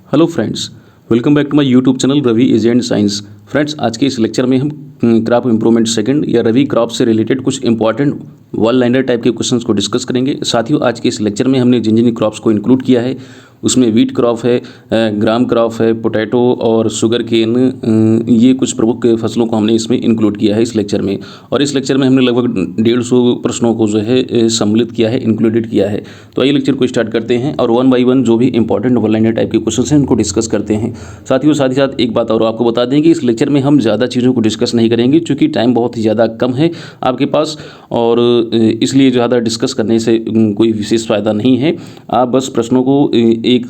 Hello friends, welcome back to my YouTube channel Ravi is and science. Friends, आज के इस lecture में हम क्रॉप इंप्रूवमेंट सेकंड या रवि क्रॉप से रिलेटेड कुछ इंपॉर्टेंट वन लाइनर टाइप के क्वेश्चंस को डिस्कस करेंगे। साथियों, आज के इस लेक्चर में हमने जिन जिन क्रॉप्स को इंक्लूड किया है उसमें वीट क्रॉप है, ग्राम क्रॉप है, पोटैटो और शुगर केन, ये कुछ प्रमुख फसलों को हमने इसमें इंक्लूड किया है इस लेक्चर में। और इस लेक्चर में हमने लगभग 150 प्रश्नों को जो है सम्मिलित किया है, इंक्लूडेड किया है। तो आइए लेक्चर को स्टार्ट करते हैं और वन बाई वन जो भी इंपॉर्टेंट वन लाइनर टाइप के क्वेश्चन हैं उनको डिस्कस करते हैं। साथियों, साथ ही साथ एक बात और आपको बता दें कि इस लेक्चर में हम ज़्यादा चीज़ों को डिस्कस नहीं करेंगे क्योंकि टाइम बहुत ही ज़्यादा कम है आपके पास, और इसलिए ज़्यादा डिस्कस करने से कोई विशेष फ़ायदा नहीं है। आप बस प्रश्नों को एक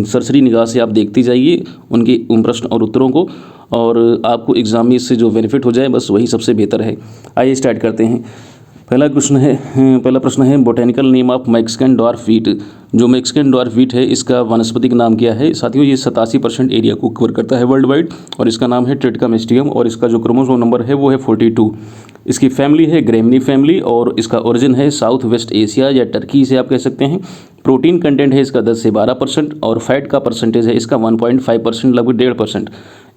सरसरी निगाह से आप देखते जाइए उनके उन प्रश्न और उत्तरों को, और आपको एग्जाम में इससे जो बेनिफिट हो जाए बस वही सबसे बेहतर है। आइए स्टार्ट करते हैं। पहला प्रश्न है botanical name of Mexican dwarf wheat. जो मैक्सिकन डॉर्फ वीट है इसका वानस्पतिक नाम क्या है? साथियों, ये 87% एरिया को कवर करता है वर्ल्ड वाइड और इसका नाम है ट्रिटिका मेस्टियम और इसका जो क्रोमोसोम नंबर है वो है 42। इसकी फैमिली है ग्रेमनी फैमिली और इसका ओरिजिन है साउथ वेस्ट एशिया या टर्की से आप कह सकते हैं। प्रोटीन कंटेंट है इसका 10 से 12% और फैट का परसेंटेज है इसका 1.5%, लगभग 1.5%।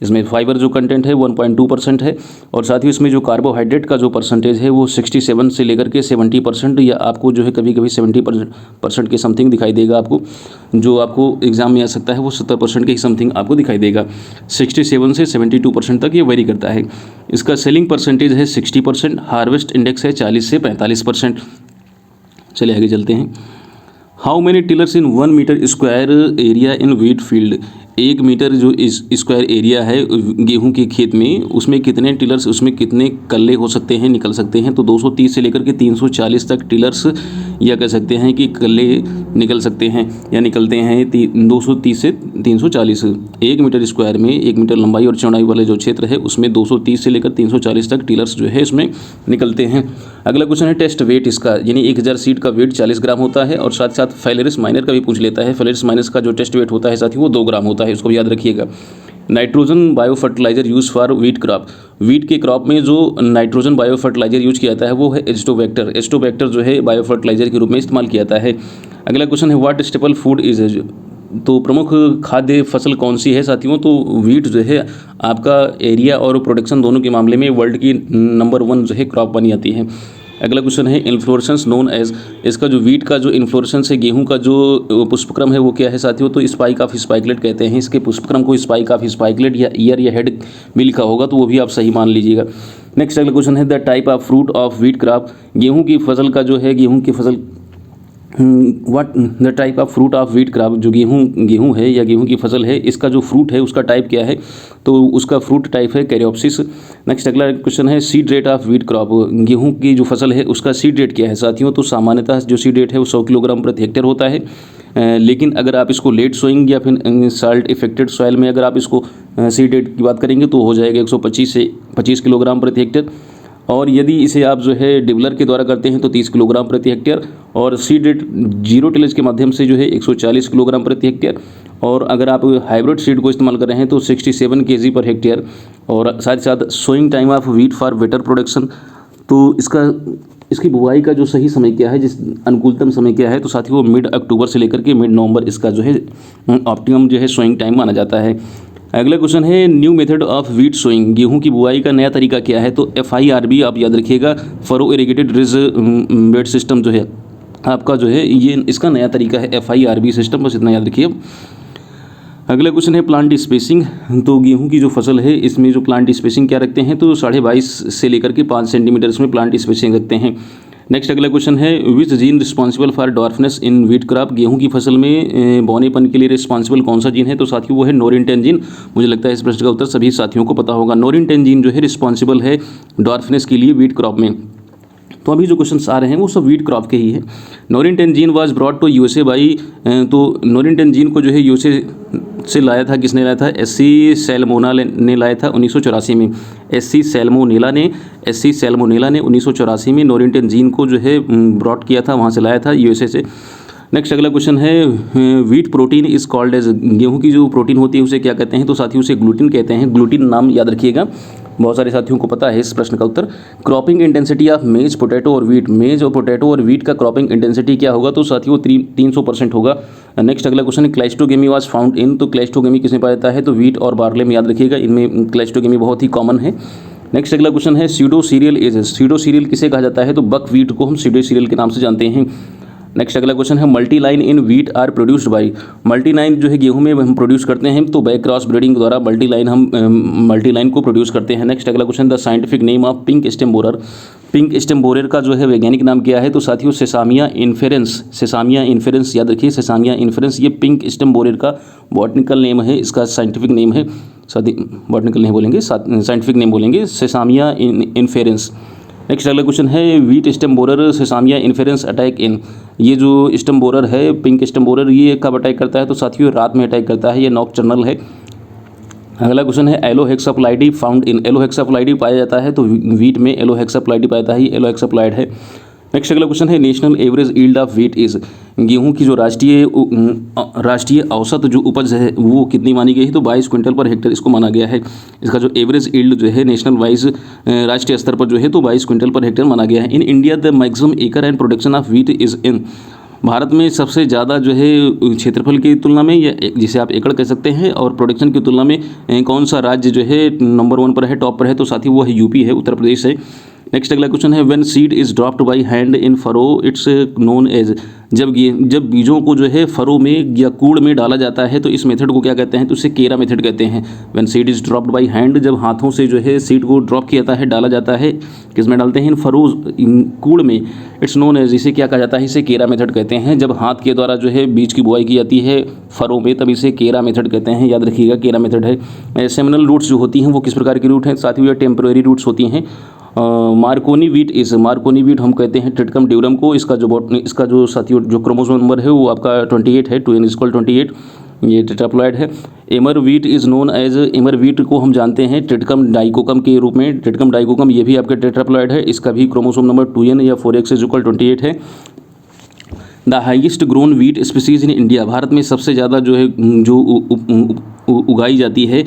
इसमें फाइबर जो कंटेंट है 1.2% है और साथ ही इसमें जो कार्बोहाइड्रेट का जो परसेंटेज है वो 67 से लेकर के 70%, या आपको जो है कभी कभी 70% के समथिंग दिखाई देगा। आपको जो आपको एग्जाम में आ सकता है वो 70% के समथिंग आपको दिखाई देगा। 67 से 72% तक ये वेरी करता है। इसका सेलिंग परसेंटेज है 60%, हार्वेस्ट इंडेक्स है 40 से 45%। चलिए आगे चलते हैं। How many tillers in 1 meter square area in wheat field. 1 meter जो स्क्वायर एरिया है गेहूं के खेत में, उसमें कितने टिलर्स, उसमें कितने कल्ले हो सकते हैं, निकल सकते हैं? तो 230 से लेकर के 340 तक टिलर्स या कह सकते हैं कि कल्ले निकल सकते हैं या निकलते हैं 230 से 340। 1 मीटर स्क्वायर में 1 मीटर लंबाई और चौड़ाई वाले जो क्षेत्र है उसमें 230 से लेकर 340 तक टिलर्स जो है इसमें निकलते हैं। अगला क्वेश्चन है टेस्ट वेट इसका, यानी 1000 सीड का वेट 40 ग्राम होता है और साथ साथ फाइलेरिस माइनर का भी पूछ लेता है। फाइलेरिस माइनर का जो टेस्ट वेट होता है साथियों वो 2 ग्राम होता है, इसको भी याद रखिएगा। Nitrogen bio fertilizer use for wheat crop. Wheat के क्रॉप में जो नाइट्रोजन बायो फर्टिलाइजर यूज किया जाता है वो है एस्टोबैक्टर। एस्टोबैक्टर जो है बायो फर्टिलाइजर के रूप में इस्तेमाल किया जाता है। अगला क्वेश्चन है व्हाट स्टेपल फूड इज। तो प्रमुख खाद्य फसल कौन सी है साथियों? तो वीट जो है आपका एरिया और प्रोडक्शन दोनों के मामले में वर्ल्ड की नंबर 1 जो है क्रॉप बनी जाती है। अगला क्वेश्चन है इन्फ्लोरेसेंस नोन एज। इसका जो वीट का जो इन्फ्लोरेसेंस है, गेहूं का जो पुष्पक्रम है वो क्या है साथियों? तो स्पाइक ऑफ स्पाइकलेट कहते हैं। इसके पुष्पक्रम को स्पाइक ऑफ स्पाइकलेट या ईयर या हेड भी लिखा होगा तो वो भी आप सही मान लीजिएगा। नेक्स्ट अगला क्वेश्चन है the type of fruit of wheat crop. गेहूं की फसल का जो है, गेहूं की फसल what the type of fruit of wheat crop. जो गेहूं है या गेहूं की फसल है, इसका जो फ्रूट है उसका टाइप क्या है? तो उसका फ्रूट टाइप है कैरियोप्सिस। नेक्स्ट अगला क्वेश्चन है seed rate of wheat crop. गेहूं की जो फसल है उसका सीड रेट क्या है साथियों? तो सामान्यतः जो सीड रेट है वो 100 किलोग्राम प्रति हेक्टेयर होता है, लेकिन अगर आप इसको लेट सोइंग या फिर साल्ट इफेक्टेड सॉइल में अगर आप इसको सीड रेट की बात करेंगे तो हो जाएगा 125 से 25 किलोग्राम प्रति हेक्टेयर, और यदि इसे आप जो है डिबलर के द्वारा करते हैं तो 30 किलोग्राम प्रति हेक्टेयर, और सीड रेट जीरो टिलेज के माध्यम से जो है 140 किलोग्राम प्रति हेक्टेयर, और अगर आप हाइब्रिड सीड को इस्तेमाल कर रहे हैं तो 67 kg पर हेक्टेयर। और साथ ही साथ sowing time of wheat for better production. तो इसकी बुआई का जो सही समय क्या है, जिस अनुकूलतम समय क्या है? तो साथियों वो मिड अक्टूबर से लेकर के मिड नवंबर इसका जो है ऑप्टिमम जो है सोइंग टाइम माना जाता है। अगला क्वेश्चन है new method of wheat sowing. गेहूं की बुआई का नया तरीका क्या है? तो FIRB आप याद रखिएगा, furrow irrigated ridge bed system जो है आपका जो है ये इसका नया तरीका है FIRB सिस्टम, बस इतना याद रखिए। अगला क्वेश्चन है प्लांट स्पेसिंग। तो गेहूं की जो फसल है इसमें जो प्लांट स्पेसिंग क्या रखते हैं? तो 22.5 से लेकर के 5 सेंटीमीटर इसमें प्लांट स्पेसिंग रखते हैं। नेक्स्ट अगला क्वेश्चन है which gene responsible for dwarfness in wheat crop. गेहूं की फसल में बौनेपन के लिए रिस्पॉन्सिबल कौन सा जीन है? तो साथियों वो है नोरिनटेन जीन। मुझे लगता है इस प्रश्न का उत्तर सभी साथियों को पता होगा। नोरिनटेन जीन जो है रिस्पॉन्सिबल है डॉर्फनेस के लिए वीट क्रॉप में। तो अभी जो क्वेश्चन आ रहे हैं वो सब वीट क्रॉप के ही है। Norin ten gene was brought to USA by. तो नोरिनटेन जीन को जो है USA से लाया था, किसने लाया था? SC सैल्मोना ने लाया था 1984 में। SC सैल्मोनेला ने 1984 में नोरिनटेन जीन को जो है ब्रॉट किया था, वहाँ से लाया था USA से। नेक्स्ट अगला क्वेश्चन है wheat protein is called as. गेहूं की जो प्रोटीन होती है उसे क्या कहते हैं? तो साथियों उसे ग्लूटिन कहते हैं। ग्लूटिन नाम याद रखिएगा। बहुत सारे साथियों को पता है इस प्रश्न का उत्तर। Cropping intensity of maize, potato और वीट, मेज और पोटैटो और वीट का क्रॉपिंग इंटेंसिटी क्या होगा? तो साथियों 300% होगा। नेक्स्ट अगला क्वेश्चन है क्लाइस्टोगेमी वाज फाउंड इन, तो क्लाइस्टोगेमी किसमें पाया जाता है? तो वीट और बार्ले में, याद रखिएगा इनमें क्लाइस्टोगेमी बहुत ही कॉमन है। नेक्स्ट अगला क्वेश्चन है pseudo serial is, pseudo serial किसे कहा जाता है? तो बक वीट को हम स्यूडो सीरियल के नाम से जानते हैं। नेक्स्ट अगला क्वेश्चन है multi line in wheat are produced by, multi line जो है गेहूं में हम प्रोड्यूस करते हैं तो बाय क्रॉस ब्रीडिंग द्वारा मल्टी लाइन को प्रोड्यूस करते हैं। नेक्स्ट अगला question the scientific name of pink stem borer, pink stem borer का जो है वैज्ञानिक नाम क्या है? तो साथियों सेसामिया इन्फेरेंस, सेसामिया इन्फेरेंस, याद रखिए सेसामिया इन्फेरेंस, ये पिंक स्टेम बोरर का बॉटनिकल नेम है, इसका साइंटिफिक नेम है, बॉटनिकल नहीं बोलेंगे, साइंटिफिक नेम बोलेंगे, सेसामिया इन्फेरेंस। नेक्स्ट अगला क्वेश्चन है wheat stem borer Sesamia inferens attack in, ये जो स्टेम बोरर है पिंक स्टेम बोरर ये कब अटैक करता है? तो साथियों रात में अटैक करता है, ये नॉकटर्नल है। अगला क्वेश्चन है एलोहेक्साप्लाइडी फाउंड इन, एलोहेक्साप्लाइडी पाया जाता है तो वीट में एलोहेक्साप्लाइडी पाया जाता है, ये एलोहेक्साप्लाइड है। नेक्स्ट अगला क्वेश्चन है national average yield of wheat is, गेहूं की जो राष्ट्रीय औसत जो उपज है वो कितनी मानी गई है? तो 22 क्विंटल पर हेक्टेयर इसको माना गया है। इसका जो एवरेज यील्ड जो है नेशनल वाइज राष्ट्रीय स्तर पर जो है तो 22 क्विंटल पर हेक्टेयर माना गया है। इन इंडिया द मैक्सिमम एकड़ and production of wheat is in, Bharat में सबसे ज़्यादा जो है क्षेत्रफल की तुलना में या जिसे आप एकड़ कह सकते हैं और प्रोडक्शन की तुलना में कौन सा राज्य जो है नंबर 1 पर है, टॉप पर है? तो साथी वो है यूपी है, उत्तर प्रदेश है। नेक्स्ट अगला क्वेश्चन है when seed is dropped by hand in furrow it's known as, जब बीजों को जो है फरो में या कूड़ में डाला जाता है तो इस मेथड को क्या कहते हैं? तो इसे केरा मेथड कहते हैं। When seed is dropped by hand, जब हाथों से जो है सीड को ड्रॉप किया जाता है, डाला जाता है, किस में डालते हैं? इन फरो कूड़ में, इट्स नोन एज, इसे क्या कहा जाता है? इसे केरा मेथड कहते हैं। जब हाथ के द्वारा जो है बीज की बुआई की जाती है फरो में तब इसे केरा मेथड कहते हैं, याद रखिएगा केरा मेथड है। सेमिनल रूट्स जो होती हैं वो किस प्रकार की रूट हैं? साथ ही ये टेम्पररी रूट्स होती हैं। मार्कोनी वीट इस, मार्कोनी वीट हम कहते हैं ट्रिटिकम ड्यूरम को, इसका जो साथियों जो क्रोमोसोम नंबर है वो आपका 28 है, 2n=28, ये टेट्राप्लॉइड है। Emmer wheat is known as, emmer wheat को हम जानते हैं ट्रिटिकम डाइकोकम के रूप में, ट्रिटिकम डाइकोकम ये भी आपके टेट्राप्लॉइड है, इसका भी क्रोमोसोम नंबर 2n या 4x=28 है। The highest grown wheat species in India, भारत में सबसे ज़्यादा जो है जो उगाई जाती है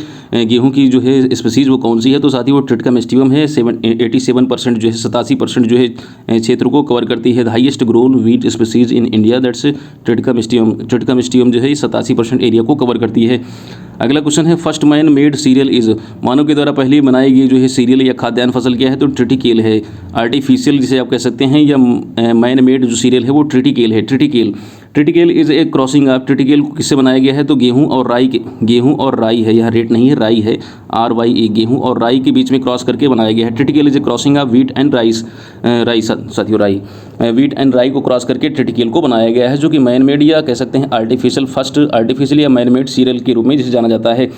गेहूं की जो है स्पीसीज वो कौन सी है? तो साथ ही वो ट्रिटिकम एस्टिवम है, 87% जो है 87% जो है क्षेत्र को कवर करती है। The highest grown wheat species in India that's Triticum aestivum, Triticum aestivum जो है 87% एरिया को कवर करती है। अगला क्वेश्चन है first man made cereal is, मानव के द्वारा पहले बनाई गई जो है सीरियल या खाद्यान्न फसल क्या है? तो ट्रिटिकेल है। आर्टिफिशियल जिसे आप कह सकते हैं या मैन मेड जो सीरियल है वो ट्रिटिकेल है। Triticale is a crossing of, triticale को किससे बनाया गया है? तो गेहूं और राई है, यहाँ रेट नहीं है, राई है, RYE, गेहूं और राई के बीच में क्रॉस करके बनाया गया है। Triticale is a crossing of wheat and rice, साथियों राई, वीट एंड राई को क्रॉस करके ट्रिटिकेल को बनाया गया है, जो कि मैन मेड या कह सकते हैं आर्टिफिशियल या मैन मेड सीरियल के रूप में जिसे जाना जाता है।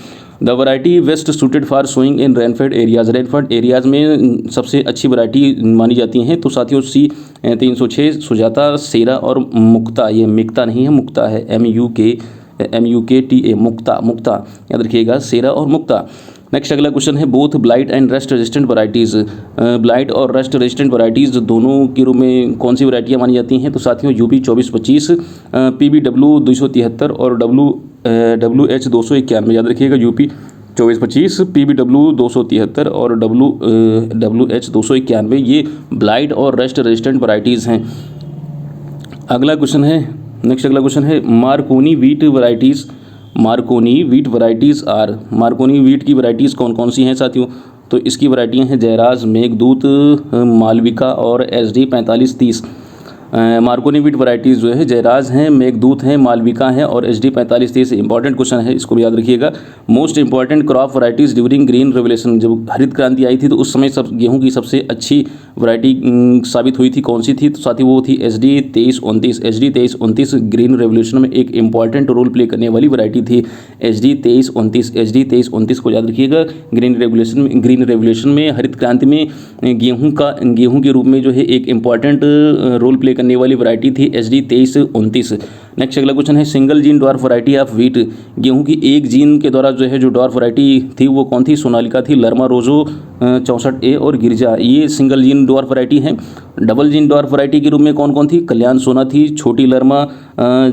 The variety best suited for sowing in rainfed areas, rainfed areas में सबसे अच्छी वैरायटी मानी जाती हैं तो साथियों C306, सुजाता, सेरा और मुक्ता, ये मिक्ता नहीं है मुक्ता है, MUKTA, मुक्ता याद रखिएगा, सेरा और मुक्ता। नेक्स्ट अगला क्वेश्चन है both blight and rust resistant varieties, blight और रस्ट रेजिस्टेंट वैरायटीज़ दोनों के रूप में कौन सी वैरायटियाँ मानी जाती हैं? तो साथियों UP 2425, PBW 273 और WH 291, याद रखिएगा UP 2425, PBW 273 और WH 291 ये ब्लाइट और रस्ट रेजिस्टेंट वैरायटीज़ हैं। अगला क्वेश्चन है, नेक्स्ट अगला क्वेश्चन है Marconi wheat varieties, Marconi wheat varieties are, Marconi wheat की वैरायटीज़ कौन कौन सी हैं साथियों? तो इसकी वैरायटियाँ हैं जयराज, मेघदूत, मालविका और SD 4530। मार्कोनी वीट वैरायटीज़ जो है जयराज हैं, मेघदूत हैं, मालविका हैं और SD 4530। इंपॉर्टेंट क्वेश्चन है, इसको भी याद रखिएगा। Most important crop varieties during green revolution, जब हरित क्रांति आई थी तो उस समय सब गेहूं की सबसे अच्छी वैरायटी साबित हुई थी, कौन सी थी? तो साथ ही वो थी SD 2329। SD 2329 ग्रीन रेवोल्यूशन में एक इंपॉर्टेंट रोल प्ले करने वाली वैरायटी थी, SD 2329 को याद रखिएगा। ग्रीन रेवोल्यूशन में हरित क्रांति में गेहूं के रूप में जो है एक इंपॉर्टेंट रोल प्ले करने वाली वैरायटी थी SD 2329। नेक्स्ट अगला क्वेश्चन है single gene dwarf variety of wheat, गेहूं की एक जीन के द्वारा जो है जो डॉर्फ वैरायटी थी वो कौन थी? सोनालिका थी, लरमा रोजो 64A और गिरजा, ये सिंगल जीन डॉर्फ वैरायटी है। डबल जीन डॉर्फ वैरायटी के रूप में कौन कौन थी? कल्याण सोना थी, छोटी लरमा,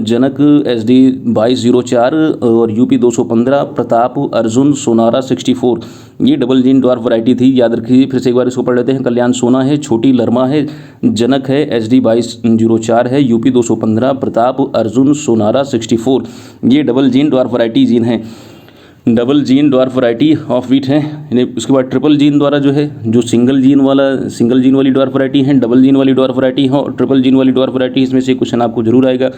जनक SD 2204 और UP 215, प्रताप अर्जुन सोनारा 64, ये डबल जीन डॉर्फ वैरायटी थी। याद रखिए, फिर से एक बार इसको पढ़ लेते हैं। कल्याण सोना है, छोटी लरमा है, जनक है SD 2204 है, UP 215, प्रताप अर्जुन सोनारा 64, ये double gene dwarf variety gene है, double gene dwarf variety of wheat है। उसके बाद ट्रिपल जीन द्वारा जो है जो सिंगल जीन वाली डॉर्फ वैरायटी है, डबल जीन वाली डॉर्फ वैरायटी है और ट्रिपल जीन वाली डॉर्फ वैरायटी, इसमें से क्वेश्चन आपको जरूर आएगा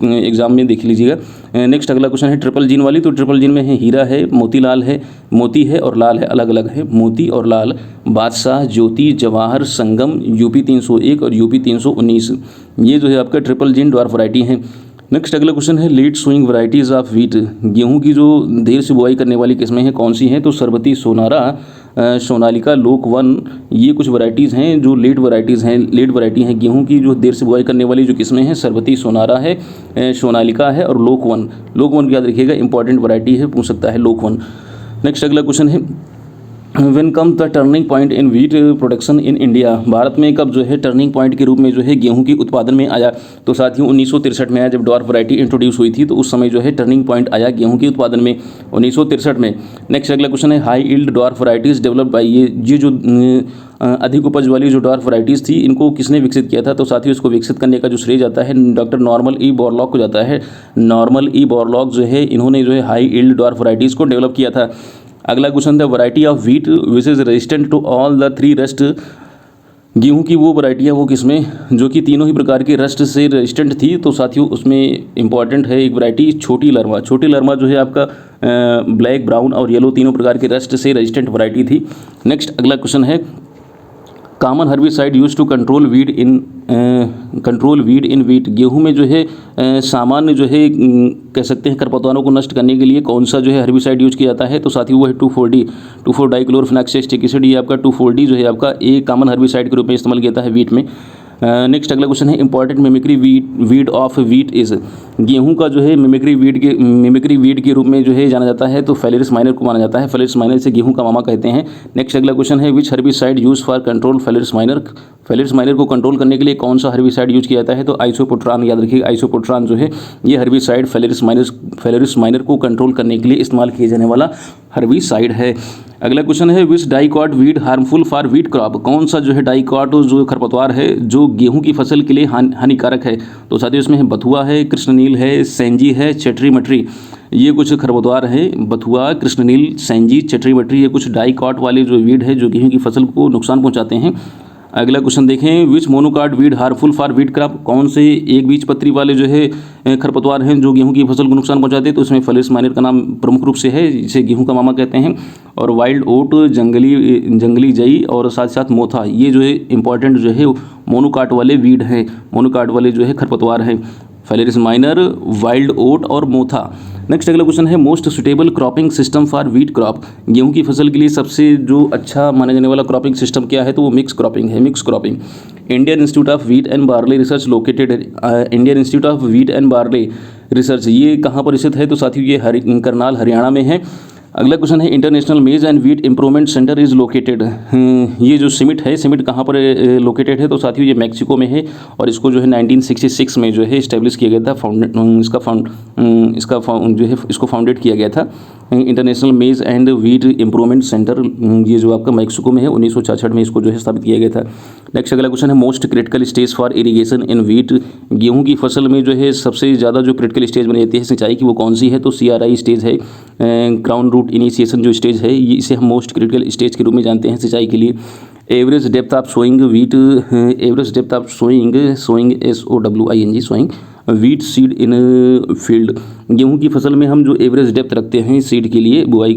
एग्जाम में, देख लीजिएगा। नेक्स्ट अगला क्वेश्चन है ट्रिपल जीन वाली, तो ट्रिपल जीन में है हीरा है, मोतीलाल है, मोती है और लाल है, अलग अलग है, मोती और लाल, बादशाह, ज्योति, जवाहर, संगम, UP 301 और UP 319, ये जो है आपका ट्रिपल जीन डॉर्फ वैरायटी है। नेक्स्ट अगला क्वेश्चन है late sowing varieties of wheat, गेहूं की जो देर से बुआई करने वाली किस्में हैं कौन सी हैं? तो सरबती, सोनारा, सोनालिका, लोक वन, ये कुछ वैरायटीज़ हैं जो लेट वैरायटी हैं गेहूं की जो देर से बुआई करने वाली जो किस्में हैं, सरबती, सोनारा है, सोनालिका है और लोक वन याद रखिएगा, इंपॉर्टेंट वैरायटी है, पूछ सकता है लोक वन। नेक्स्ट अगला क्वेश्चन है when come the turning point in wheat production in India, भारत में कब जो है टर्निंग पॉइंट के रूप में जो है गेहूं की उत्पादन में आया? तो साथियों 1963 में आया, जब डॉर्फ वैरायटी इंट्रोड्यूस हुई थी तो उस समय जो है टर्निंग पॉइंट आया गेहूं के उत्पादन में 1963 में। नेक्स्ट अगला क्वेश्चन है high yield dwarf varieties develop by, ये जो अधिक उपज वाली जो डॉर्फ वैरायटीज़ थी इनको किसने विकसित किया था? तो साथियों इसको विकसित करने का जो श्रेय जाता है डॉक्टर नॉर्मल ई बोरलॉग को जाता है। नॉर्मल ई बोरलॉग जो है इन्होंने जो है हाई यील्ड डॉर्फ वैरायटीज़ को डेवलप किया था। अगला क्वेश्चन था variety of wheat which is resistant to all the 3 rust, गेहूं की वो वैरायटियाँ वो किसमें जो कि तीनों ही प्रकार के रस्ट से रेजिस्टेंट थी? तो साथियों उसमें इंपॉर्टेंट है एक वैरायटी छोटी लरमा जो है आपका ब्लैक, ब्राउन और येलो तीनों प्रकार के रस्ट से रेजिस्टेंट वैरायटी थी। नेक्स्ट अगला क्वेश्चन है common herbicide use to control weed in wheat, गेहूं में जो है सामान्य जो है कह सकते हैं खरपतवारों को नष्ट करने के लिए कौन सा जो है हर्बिसाइड यूज किया जाता है? तो साथियों वो है 2,4-D 2,4-डाइक्लोरोफेनॉक्सास्टिक एसिड, ये आपका 2,4-D जो है आपका एक कॉमन हर्बिसाइड के रूप में इस्तेमाल किया जाता है व्हीट में। नेक्स्ट अगला क्वेश्चन है important mimicry weed of wheat is, गेहूं का जो है मिमिक्री वीड के रूप में जो है जाना जाता है तो फेलेरिस माइनर को माना जाता है, फेलेरिस माइनर से गेहूं का मामा कहते हैं। नेक्स्ट अगला क्वेश्चन है which herbicide use for control Phalaris minor को कंट्रोल करने के लिए कौन सा हर्बिसाइड यूज किया जाता है? तो आइसोपोट्रान, याद रखिएगा आइसोपोट्रान जो है ये हर्बिसाइड फेलेरिस माइनर को कंट्रोल करने के लिए इस्तेमाल किए जाने वाला हर्बिसाइड है। अगला क्वेश्चन है which dicot weed harmful for wheat crop, कौन सा जो है डाइकॉट जो खरपतवार है जो गेहूं की फसल के लिए हानिकारक है? तो साथियों इसमें है बथुआ है, कृष्णनील है, सेंजी है, चटरी मटरी, ये कुछ खरपतवार हैं। बथुआ, कृष्णनील, सेंजी, चटरी मटरी, ये कुछ डाइकॉट वाले जो वीड है जो गेहूं की फसल को नुकसान पहुंचाते हैं। अगला क्वेश्चन देखें which monocot weed harmful for wheat crop, कौन से एक बीज पत्री वाले जो है खरपतवार हैं जो गेहूं की फसल को नुकसान पहुंचाते हैं? तो इसमें फेलेरिस माइनर का नाम प्रमुख रूप से है, जिसे गेहूं का मामा कहते हैं। और वाइल्ड ओट, जंगली जई और साथ साथ मोथा, ये जो है इंपॉर्टेंट जो है मोनोकाट वाले वीड हैं, मोनोकाट वाले जो है खरपतवार हैं, फेलेरिस माइनर, वाइल्ड ओट और मोथा। नेक्स्ट अगला क्वेश्चन है most suitable cropping system for wheat crop, गेहूं की फसल के लिए सबसे जो अच्छा माना जाने वाला क्रॉपिंग सिस्टम क्या है? तो वो मिक्स क्रॉपिंग है, mix cropping. Indian institute of wheat and barley research located, Indian institute of wheat and barley research ये कहाँ पर स्थित है? तो साथियों ये करनाल हरियाणा में है। अगला क्वेश्चन है इंटरनेशनल मेज and wheat improvement centre is located, ये जो सिमिट कहाँ पर लोकेटेड है? तो साथियों ये मैक्सिको में है और इसको जो है 1966 में जो है इस्टेब्लिश किया गया था, इसको फाउंडेड किया गया था इंटरनेशनल मेज एंड व्हीट इंप्रूवमेंट सेंटर, ये जो आपका मैक्सिको में है 1966 में इसको जो है स्थापित किया गया था। नेक्स्ट अगला क्वेश्चन है most critical stage for irrigation in wheat, गेहूं की फसल में जो है सबसे ज़्यादा जो क्रिटिकल स्टेज बनी जाती है सिंचाई की वो कौन सी है? तो CRI स्टेज है, ग्राउंड रूट इनिशिएशन जो स्टेज है, ये इसे हम मोस्ट क्रिटिकल स्टेज के रूप में जानते हैं सिंचाई के लिए। Average depth of sowing wheat, average depth of sowing SOWING sowing wheat seed in field, गेहूं की फसल में हम जो एवरेज डेप्थ रखते हैं सीड की बुआई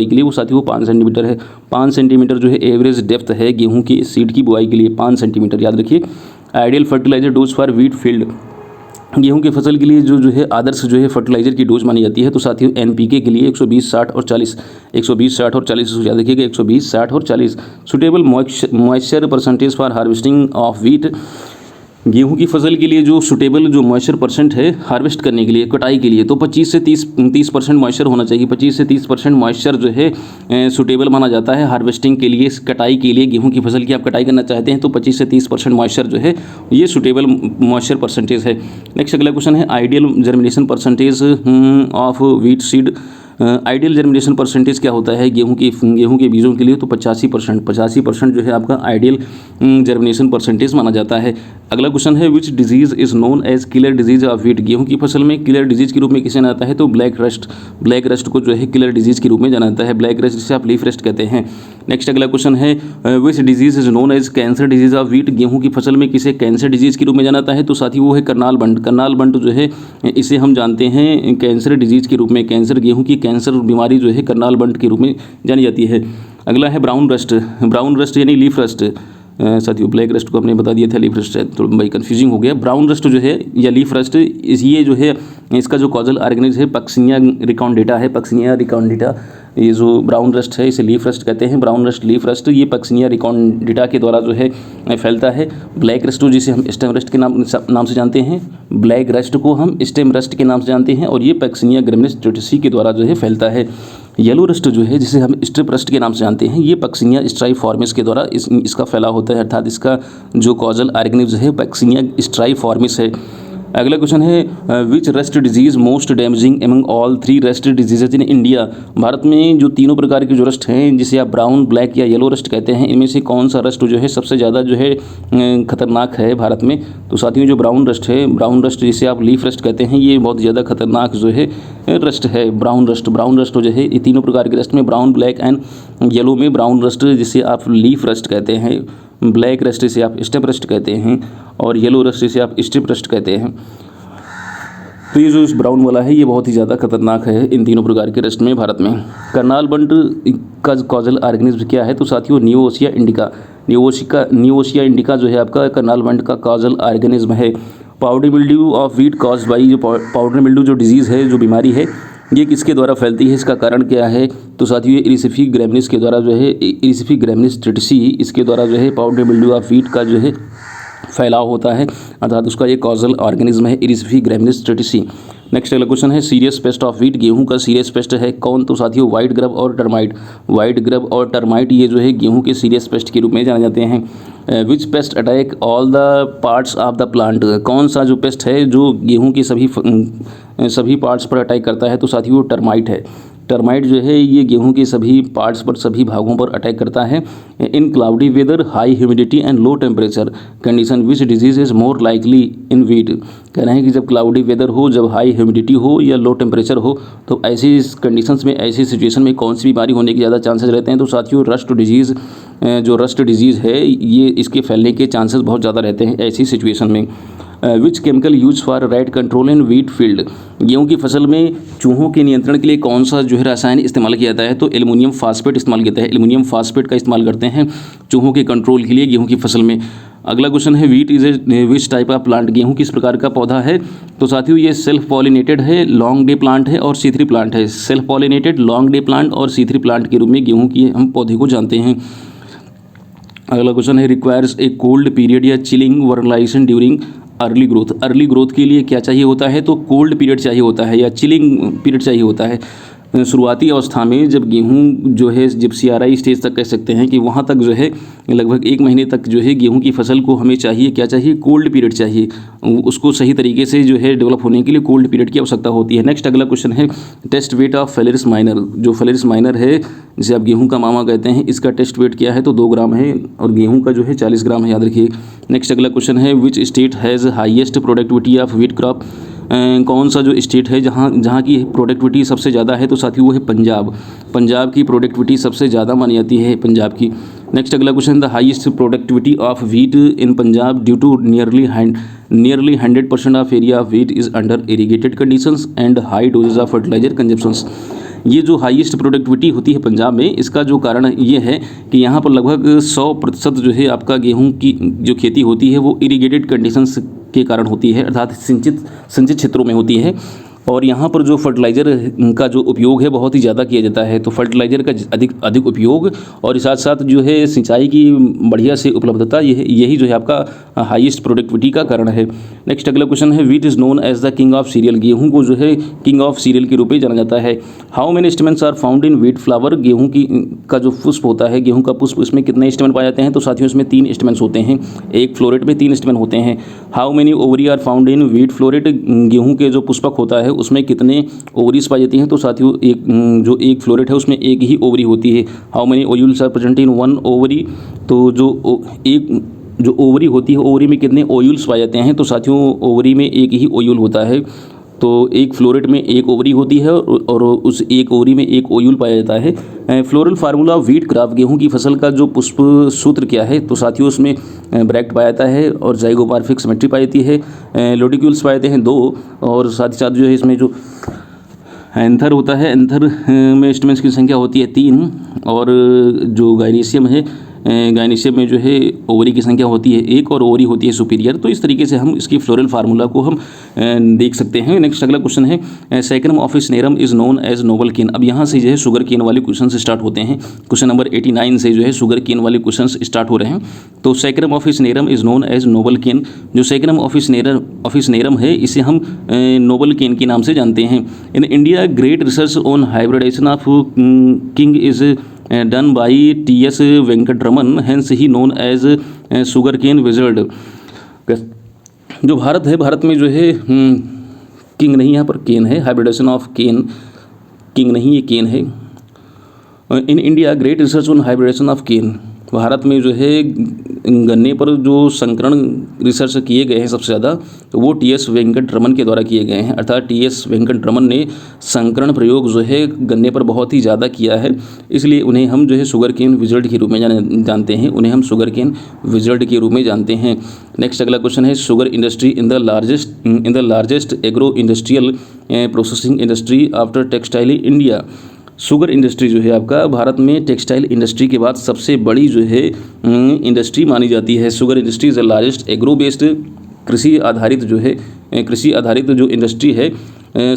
के लिए वो साथियों 5 सेंटीमीटर है। 5 सेंटीमीटर जो है एवरेज डेप्थ है गेहूं की सीड की बुआई के लिए, 5 सेंटीमीटर याद रखिए। Ideal fertilizer dose for wheat field, गेहूं की फसल के लिए जो है आदर्श जो है फर्टिलाइजर की डोज मानी जाती है तो साथियों NPK के लिए 120, 60 और 40, 120, 60 और 40 याद रखिएगा, 120, 60 और 40। Suitable moisture percentage for harvesting of wheat, गेहूं की फसल के लिए जो सुटेबल जो मॉइस्चर परसेंट है हार्वेस्ट करने के लिए, कटाई के लिए, तो 25 से 30% मॉइस्चर होना चाहिए। 25 से 30% मॉइस्चर जो है सुटेबल माना जाता है हार्वेस्टिंग के लिए, कटाई के लिए। गेहूं की फसल की आप कटाई करना चाहते हैं तो 25 से 30% मॉइस्चर जो है ये सुटेबल मॉइस्चर परसेंटेज है। नेक्स्ट अगला क्वेश्चन है ideal germination percentage of wheat seed. Ideal germination percentage क्या होता है गेहूं के बीजों के लिए? तो 85% जो है आपका आइडियल जर्मिनेशन परसेंटेज माना जाता है। अगला क्वेश्चन है which disease is known as killer disease of wheat. गेहूं की फसल में किलर डिजीज के रूप में किसे जाना जाता है? तो ब्लैक रस्ट को जो है किलर डिजीज के रूप में जाना जाता है। ब्लैक रस्ट जिसे आप लीफ रस्ट कहते हैं। नेक्स्ट अगला क्वेश्चन है which disease is known as cancer disease of wheat. गेहूं की फसल में किसे कैंसर डिजीज के रूप में जाना जाता है? तो साथी वो है करनाल बंट जो है इसे हम जानते हैं कैंसर डिजीज के रूप में। गेहूं की कैंसर बीमारी जो है करनाल बंट के रूप में जानी जाती है। अगला है ब्राउन रस्ट यानी लीफ रस्ट। साथियों ब्लैक रस्ट को हमने बता दिया था, लीफ रस्ट है तो भाई कन्फ्यूजिंग हो गया। ब्राउन रस्ट जो है या लीफ रस्ट ये जो है इसका जो कॉजल ऑर्गेनिज्म है पक्सिनिया रिकॉन्डिटा। ये जो ब्राउन रस्ट है इसे लीफ रस्ट कहते हैं। ब्राउन रस्ट लीफ रस्ट ये पक्सिनिया रिकॉन्डिटा के द्वारा जो है फैलता है। ब्लैक रस्ट जिसे हम स्टेम रस्ट के नाम से जानते हैं, ब्लैक रस्ट को हम स्टेम रस्ट के नाम से जानते हैं और ये पक्सिनिया ग्रेमिनिस्टेसी के द्वारा जो है फैलता है। येलो रस्ट जो है जिसे हम स्ट्रिप रस्ट के नाम से जानते हैं, ये पक्सिनिया स्ट्राइफॉर्मिस के द्वारा इसका फैलाव होता है, अर्थात इसका जो कॉजल ऑर्गेनिज्म है पक्सिनिया स्ट्राइफॉर्मिस है। अगला क्वेश्चन है which rust disease most damaging among all 3 rust diseases in India. भारत में जो तीनों प्रकार के जो रस्ट हैं जिसे आप ब्राउन, ब्लैक या येलो रस्ट कहते हैं, इनमें से कौन सा रस्ट जो है सबसे ज़्यादा जो है खतरनाक है भारत में? तो साथियों जो ब्राउन रस्ट जिसे आप लीफ रस्ट कहते हैं, ये बहुत ज़्यादा खतरनाक जो है रस्ट है ब्राउन रस्ट जो है ये तीनों प्रकार के रस्ट में ब्राउन, ब्लैक एंड येलो में ब्राउन रस्ट जिसे आप लीफ रस्ट कहते हैं, ब्लैक रस्ट जिसे आप स्टेप रस्ट कहते हैं और येलो रस्ट जिसे आप स्ट्रिप रस्ट कहते हैं। तो ये जो इस ब्राउन वाला है ये बहुत ही ज़्यादा खतरनाक है इन तीनों प्रकार के रस्ट में भारत में। करनाल बंट का कॉजल ऑर्गेनिज्म क्या है? तो साथियों नियोसिया इंडिका जो है आपका करनाल बंट का कॉजल ऑर्गेनिज्म है। Powder mildew of wheat caused by, जो पाउडर मिल्ड्यू जो डिजीज़ है, जो बीमारी है, ये किसके द्वारा फैलती है? इसका कारण क्या है? तो साथियों ये इरिसिफी ग्रेमिनिस के द्वारा जो है, इरिसिफी ग्रेमिनिस ट्रिटिसी, इसके द्वारा जो है पाउडर मिल्ड्यू ऑफ व्हीट का जो है फैलाव होता है, अर्थात उसका ये कॉजल ऑर्गेनिज्म है इरिसिफी ग्रेमिनिस ट्रिटिसी। नेक्स्ट अगला क्वेश्चन है सीरियस पेस्ट ऑफ व्हीट। गेहूं का सीरियस पेस्ट है कौन? तो साथियों वाइट ग्रब और टर्माइट ये जो है गेहूं के सीरियस पेस्ट के रूप में जाने जाते हैं। Which pest attack all the parts of the plant. कौन सा जो पेस्ट है जो गेहूं के सभी पार्ट्स पर अटैक करता है? तो साथियों वो टर्माइट है। टर्माइट जो है ये गेहूं के सभी पार्ट्स पर, सभी भागों पर अटैक करता है। In cloudy weather, high humidity and low temperature condition which disease is more likely in wheat. कह रहे हैं कि जब क्लाउडी वेदर हो, जब हाई ह्यूमिडिटी हो या लो टेम्परेचर हो, तो ऐसी कंडीशंस में, ऐसी सिचुएशन में कौन सी बीमारी होने के ज़्यादा चांसेस रहते हैं? तो साथियों रस्ट डिजीज़ है ये, इसके फैलने के चांसेस बहुत ज़्यादा रहते हैं ऐसी सिचुएशन में। Which chemical use for rat control in wheat field. गेहूं की फसल में चूहों के नियंत्रण के लिए कौन सा जो है रसायन इस्तेमाल किया जाता है? तो एल्युमिनियम फास्फेट इस्तेमाल किया जाता है। एल्युमिनियम फास्फेट का इस्तेमाल करते हैं चूहों के कंट्रोल के लिए गेहूं की फसल में। अगला क्वेश्चन है wheat is a which type of plant. गेहूं किस प्रकार का पौधा है? तो साथियों ये सेल्फ पॉलिनेटेड है, लॉन्ग डे प्लांट है और C3 प्लांट है। Self pollinated, long day plant और C3 प्लांट के रूप में गेहूं की हम पौधे को जानते हैं। अगला क्वेश्चन है रिक्वायर्स ए कोल्ड पीरियड या chilling vernalization during early growth के लिए क्या चाहिए होता है? तो कोल्ड पीरियड चाहिए होता है या चिलिंग पीरियड चाहिए होता है। शुरुआती अवस्था में जब गेहूं जो है, जब CRI स्टेज तक कह सकते हैं कि वहाँ तक जो है लगभग 1 महीने तक जो है गेहूं की फसल को हमें चाहिए, क्या चाहिए? कोल्ड पीरियड चाहिए। उसको सही तरीके से जो है डेवलप होने के लिए कोल्ड पीरियड की आवश्यकता होती है। नेक्स्ट अगला क्वेश्चन है test weight of Phalaris minor. जो फेलेरिस माइनर है जिसे आप गेहूं का मामा कहते हैं, इसका टेस्ट वेट क्या है? तो 2 ग्राम है और गेहूं का जो है 40 ग्राम है, याद रखिए। नेक्स्ट अगला क्वेश्चन है विच state has highest productivity of wheat crop. कौन सा जो स्टेट है जहाँ की प्रोडक्टिविटी सबसे ज़्यादा है? तो साथियों वो है पंजाब की प्रोडक्टिविटी सबसे ज़्यादा मानी जाती है पंजाब की। नेक्स्ट अगला question the highest productivity of wheat in Punjab due to nearly 100% of area of wheat is under irrigated conditions and high doses of fertilizer consumptions. ये जो हाईएस्ट प्रोडक्टिविटी होती है पंजाब में, इसका जो कारण ये है कि यहाँ पर लगभग 100% जो है आपका गेहूं की जो खेती होती है वो इरीगेटेड कंडीशंस के कारण होती है, अर्थात सिंचित क्षेत्रों में होती है। और यहाँ पर जो फर्टिलाइज़र का जो उपयोग है बहुत ही ज़्यादा किया जाता है। तो फर्टिलाइज़र का अधिक उपयोग और साथ साथ जो है सिंचाई की बढ़िया से उपलब्धता, यही जो है आपका हाईएस्ट प्रोडक्टिविटी का कारण है। नेक्स्ट अगला क्वेश्चन है, wheat is known as the king of cereal. गेहूँ को जो है किंग ऑफ सीरियल के रूप में जाना जाता है। How many stamens are found in wheat flower. गेहूँ का जो पुष्प होता है, गेहूँ का पुष्प, इसमें कितने स्टेमन पाए जाते हैं। तो साथियों इसमें 3 स्टेमेंस होते हैं। एक फ्लोरेट में 3 स्टेमन होते हैं। How many ovary are found in wheat floret. गेहूँ के जो पुष्पक होता है उसमें कितने ओवरीज पाई जाती हैं। तो साथियों एक फ्लोरेट है उसमें एक ही ओवरी होती है। How many ovules are present in 1 ovary. तो जो ओवरी होती है, ओवरी में कितने ओयूल्स पाए जाते हैं। तो साथियों ओवरी में एक ही ओयूल होता है। तो एक फ्लोरेट में एक ओवरी होती है और उस एक ओवरी में एक ओयूल पाया जाता है। Floral formula of wheat crop. गेहूं की फसल का जो पुष्प सूत्र क्या है। तो साथियों उसमें ब्रैक्ट पाया जाता है और जाइगोमॉर्फिक सिमेट्री पाई जाती है। लोटिक्यूल्स पाए जाते हैं 2 और साथ ही साथ जो है इसमें जो एंथर होता है, एंथर में स्टेमेंस की संख्या होती है 3 और जो गाइनीशियम है, गाइनीशियम में जो है ओवरी की संख्या होती है 1 और ओवरी होती है सुपीरियर। तो इस तरीके से हम इसकी फ्लोरल फार्मूला को हम देख सकते हैं। नेक्स्ट अगला क्वेश्चन है, Saccharum officinarum is known as noble cane. अब यहाँ से जो है शुगर केन वाले क्वेश्चन स्टार्ट होते हैं। क्वेश्चन नंबर 89 से जो है शुगर केन वाले क्वेश्चन स्टार्ट हो रहे हैं। तो Saccharum officinarum is known as noble cane. जो सैकरम ऑफिसनेरम है इसे हम नोबल केन के नाम से जानते हैं। In India great research on hybridization of king is done by T.S. Venkataraman, hence he known as sugar cane wizard. जो भारत है, भारत में जो है किंग नहीं, यहाँ पर केन है, हाइब्रिडाइजेशन ऑफ केन, किंग नहीं ये केन है। In India great research on hybridization of cane. Bharat में जो है गन्ने पर जो संकरण रिसर्च किए गए हैं सबसे ज़्यादा, तो वो T.S. वेंकटरमन के द्वारा किए गए हैं। अर्थात T.S. वेंकटरमन ने संकरण प्रयोग जो है गन्ने पर बहुत ही ज़्यादा किया है, इसलिए उन्हें हम जो है शुगर केन विजर्ड के रूप में जानते हैं। उन्हें हम शुगर केन विजर्ड के रूप में जानते हैं। नेक्स्ट अगला क्वेश्चन है, sugar industry in the largest agro industrial processing industry after textile India. Sugar industry जो है आपका भारत में टेक्सटाइल इंडस्ट्री के बाद सबसे बड़ी जो है इंडस्ट्री मानी जाती है। Sugar industry is the largest agro based, कृषि आधारित जो इंडस्ट्री है।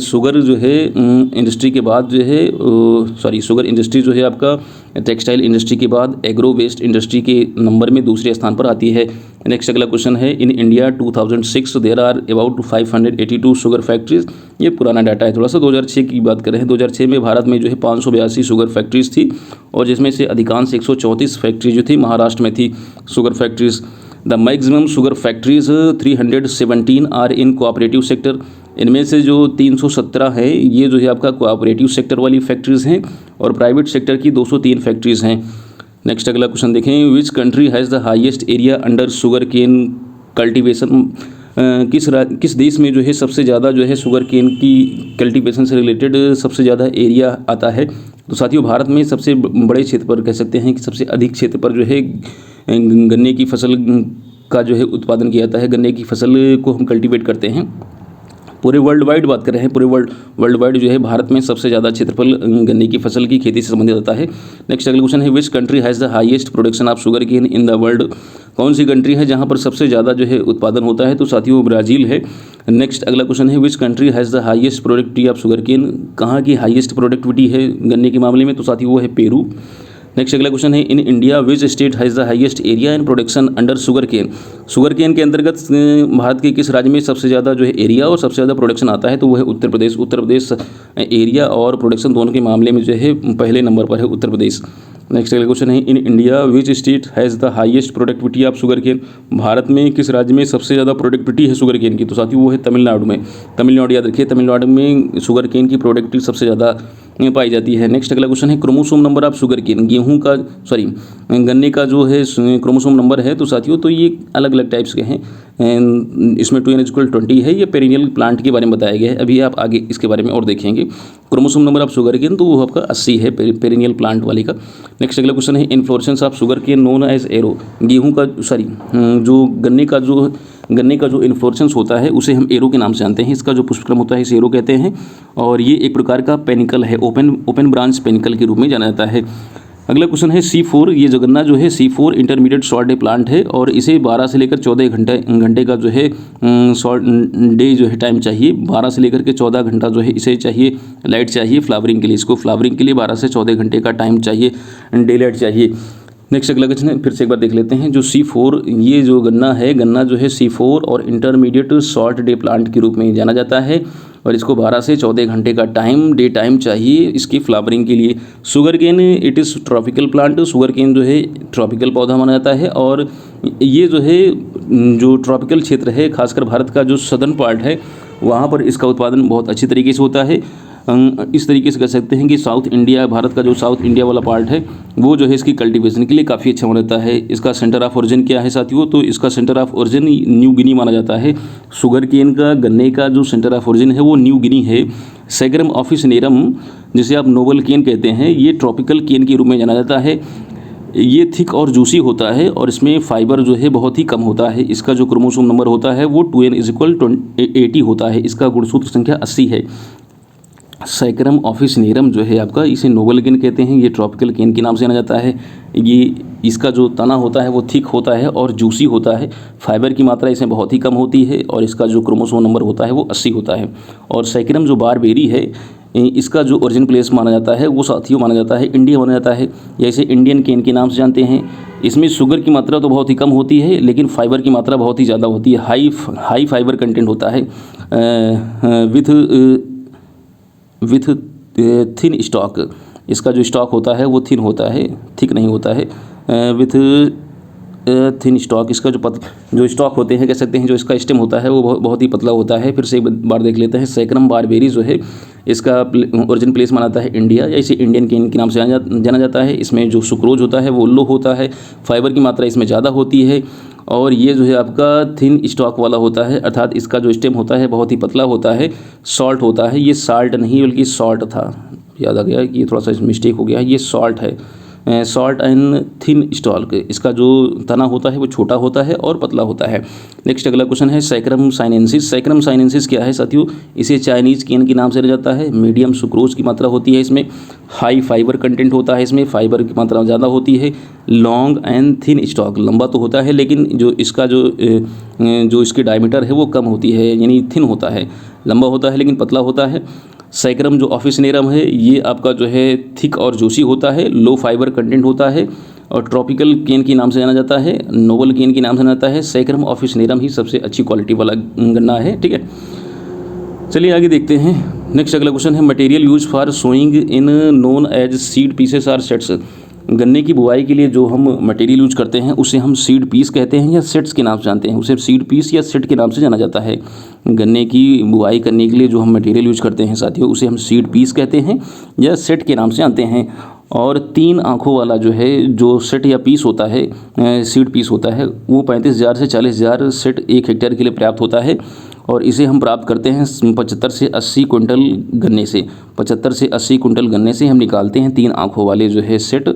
शुगर जो है इंडस्ट्री के बाद जो है शुगर इंडस्ट्री जो है आपका टेक्सटाइल इंडस्ट्री के बाद एग्रो वेस्ट इंडस्ट्री के नंबर में दूसरे स्थान पर आती है। नेक्स्ट अगला क्वेश्चन है, in India 2006 there are about 582 sugar factories. ये पुराना डाटा है थोड़ा सा, 2006 की बात करें। 2006 में भारत में जो है 582 शुगर फैक्ट्रीज थी और जिसमें से अधिकांश 134 फैक्ट्री जो थी महाराष्ट्र में थी sugar factories. The maximum sugar factories 317 are in cooperative sector. इनमें से जो 317 है ये जो है आपका कोऑपरेटिव सेक्टर वाली फैक्ट्रीज़ हैं और प्राइवेट सेक्टर की 203 फैक्ट्रीज़ हैं। नेक्स्ट अगला क्वेश्चन देखें, which country has the highest area under sugar cane cultivation. किस देश में जो है सबसे ज़्यादा जो है शुगर केन की कल्टीवेशन से रिलेटेड सबसे ज़्यादा एरिया आता है। तो साथियों भारत में सबसे बड़े क्षेत्र पर कह सकते हैं कि सबसे अधिक क्षेत्र पर जो है गन्ने की फसल का जो है उत्पादन किया जाता है। गन्ने की फसल को हम कल्टीवेट करते हैं। पूरे वर्ल्ड वाइड बात कर रहे हैं, पूरे वर्ल्ड वाइड जो है भारत में सबसे ज़्यादा क्षेत्रफल गन्ने की फसल की खेती से संबंधित होता है। नेक्स्ट अगला क्वेश्चन है, which country has the highest production of sugar cane in the world. कौन सी कंट्री है जहाँ पर सबसे ज़्यादा जो है उत्पादन होता है। तो साथियों ब्राज़ील है। नेक्स्ट अगला क्वेश्चन है, which country has the highest productivity of sugar cane. कहाँ की हाईएस्ट प्रोडक्टिविटी है गन्ने के मामले में। तो साथियों वो है पेरू। नेक्स्ट अगला क्वेश्चन है, in India which state has the highest area in production under sugar cane. Sugar cane के अंतर्गत भारत के किस राज्य में सबसे ज़्यादा जो है एरिया और सबसे ज़्यादा प्रोडक्शन आता है। तो वो है उत्तर प्रदेश। उत्तर प्रदेश एरिया और प्रोडक्शन दोनों के मामले में जो है पहले नंबर पर है उत्तर प्रदेश। नेक्स्ट अगला क्वेश्न है, in India which state has the highest productivity of sugar cane. Bharat में किस राज्य में सबसे ज़्यादा प्रोडक्टिविटी है शुगर केन की। तो साथियों वो है तमिलनाडु में। तमिलनाडु याद रखिए, तमिलनाडु में शुगर केन की प्रोडक्टिविटी सबसे ज़्यादा पाई जाती है। नेक्स्ट अगला क्वेश्चन है, chromosome number of sugar cane. गन्ने का जो है क्रोमोसोम नंबर है। तो साथियों तो ये अलग अलग टाइप्स के हैं। इसमें 2n=20 है। ये पेरिनियल प्लांट के बारे में बताया गया है। अभी आप आगे इसके बारे में और देखेंगे। Chromosome number of sugar cane तो वो आपका 80 है पेरिनियल प्लांट वाले का। नेक्स्ट अगला क्वेश्चन है, inflorescence of sugar cane known as arrow. जो गन्ने का जो इन्फ्लोरेसेंस होता है उसे हम एरो के नाम से जानते हैं। इसका जो पुष्पक्रम होता है इसे एरो कहते हैं और ये एक प्रकार का पेनिकल है, ओपन ब्रांच पेनिकल के रूप में जाना जाता है। अगला क्वेश्चन है C4। ये जो गन्ना जो है C4 intermediate salt day plant है और इसे 12 से लेकर 14 घंटे का जो है सॉल्ट डे जो है टाइम चाहिए। 12 से लेकर के 14 घंटा जो है इसे चाहिए, लाइट चाहिए फ्लावरिंग के लिए। इसको फ्लावरिंग के लिए 12 से 14 घंटे का टाइम चाहिए, डे लाइट चाहिए। नेक्स्ट अगला क्वेश्चन है, फिर से एक बार देख लेते हैं। जो C4 ये जो गन्ना है, गन्ना जो है C4 और इंटरमीडिएट सॉल्ट डे प्लांट के रूप में जाना जाता है और इसको 12 से 14 घंटे का डे टाइम चाहिए इसकी फ्लावरिंग के लिए। Sugar cane it is tropical plant. Sugar cane जो है ट्रॉपिकल पौधा माना जाता है और ये जो है जो ट्रॉपिकल क्षेत्र है, खासकर भारत का जो सदर्न पार्ट है, वहाँ पर इसका उत्पादन बहुत अच्छी तरीके से होता है। इस तरीके से कह सकते हैं कि साउथ इंडिया, भारत का जो साउथ इंडिया वाला पार्ट है वो जो है इसकी कल्टीवेशन के लिए काफ़ी अच्छा माना जाता है। इसका सेंटर ऑफ ओरिजिन क्या है साथियों? तो इसका centre of origin New Guinea माना जाता है। शुगर केन का, गन्ने का जो सेंटर ऑफ ओरिजिन है वो न्यू गिनी है। सैगरम ऑफिसिनेरम जिसे आप नोबल केन कहते हैं, ये ट्रॉपिकल केन के रूप में जाना जाता है। ये थिक और जूसी होता है और इसमें फाइबर जो है बहुत ही कम होता है। इसका जो क्रोमोसोम नंबर होता है वो 2n=80 होता है। इसका गुणसूत्र संख्या 80 है। सैकरम ऑफिसिनेरम जो है आपका, इसे नोबल केन कहते हैं। ये ट्रॉपिकल केन के नाम से जाना जाता है। ये इसका जो तना होता है वो थिक होता है और जूसी होता है। फाइबर की मात्रा इसमें बहुत ही कम होती है और इसका जो क्रोमोसोम नंबर होता है वो 80 होता है। और सैकरम जो बारबेरी है, इसका जो ओरिजिन प्लेस माना जाता है वो साथियों माना जाता है इंडिया माना जाता है, या इसे इंडियन केन के नाम से जानते हैं। इसमें शुगर की मात्रा तो बहुत ही कम होती है लेकिन फाइबर की मात्रा बहुत ही ज़्यादा होती है। हाई फाइबर कंटेंट होता है विथ थिन स्टॉक। इसका जो स्टॉक होता है वो थिन होता है, थिक नहीं होता है। विथ थिन स्टॉक, इसका जो स्टॉक होते हैं, कह सकते हैं जो इसका स्टेम होता है वो बहुत ही पतला होता है। फिर से एक बार देख लेते हैं। सैकरम बारबेरी जो है इसका ओरिजिन प्लेस माना जाता है इंडिया, या इसे इंडियन केन के नाम से जाना जाता है। इसमें जो सुक्रोज होता है वो लो होता है, फाइबर की मात्रा इसमें ज़्यादा होती है और ये जो है आपका थिन स्टॉक वाला होता है, अर्थात इसका जो स्टेम होता है बहुत ही पतला होता है। सॉल्ट होता है, ये साल्ट नहीं बल्कि सॉल्ट था, याद आ गया कि ये थोड़ा सा मिस्टेक हो गया है, ये सॉल्ट है। Salt and thin stock. इसका जो तना होता है वो छोटा होता है और पतला होता है। नेक्स्ट अगला क्वेश्चन है सैकरम साइनेंसिस। सैकरम साइनेंसिस क्या है साथियों? इसे चाइनीज़ केन के नाम से जाना जाता है। मीडियम सुक्रोज की मात्रा होती है इसमें। हाई फाइबर कंटेंट होता है इसमें, फाइबर की मात्रा ज़्यादा होती है। लॉन्ग एंड थिन स्टॉक, लंबा तो होता है लेकिन जो इसका जो इसकी डायमीटर है वो कम होती है, यानी थिन होता है। लंबा होता है लेकिन पतला होता है। सैकरम जो ऑफिसिनेरम है ये आपका जो है थिक और जूसी होता है, लो फाइबर कंटेंट होता है और ट्रॉपिकल केन के नाम से जाना जाता है, नोबल केन के नाम से जाना जाता है। सैकरम ऑफिसिनेरम ही सबसे अच्छी क्वालिटी वाला गन्ना है। ठीक है, चलिए आगे देखते हैं। नेक्स्ट अगला क्वेश्चन है material use for sowing in known as seed pieces or sets. गन्ने की बुआई के लिए जो हम मटेरियल यूज करते हैं उसे हम सीड पीस कहते हैं या सेट्स के नाम से जानते हैं। उसे सीड पीस या सेट के नाम से जाना जाता है। गन्ने की बुआई करने के लिए जो हम मटेरियल यूज करते हैं साथियों उसे हम सीड पीस कहते हैं या सेट के नाम से जानते हैं। और 3 आँखों वाला जो है जो सेट या पीस होता है, सीड पीस होता है, वो 35,000 से 40,000 सेट 1 हेक्टेयर के लिए पर्याप्त होता है और इसे हम प्राप्त करते हैं 75 से 80 क्विंटल गन्ने से। 75 से 80 क्विंटल गन्ने से हम निकालते हैं 3 आँखों वाले जो है सेट।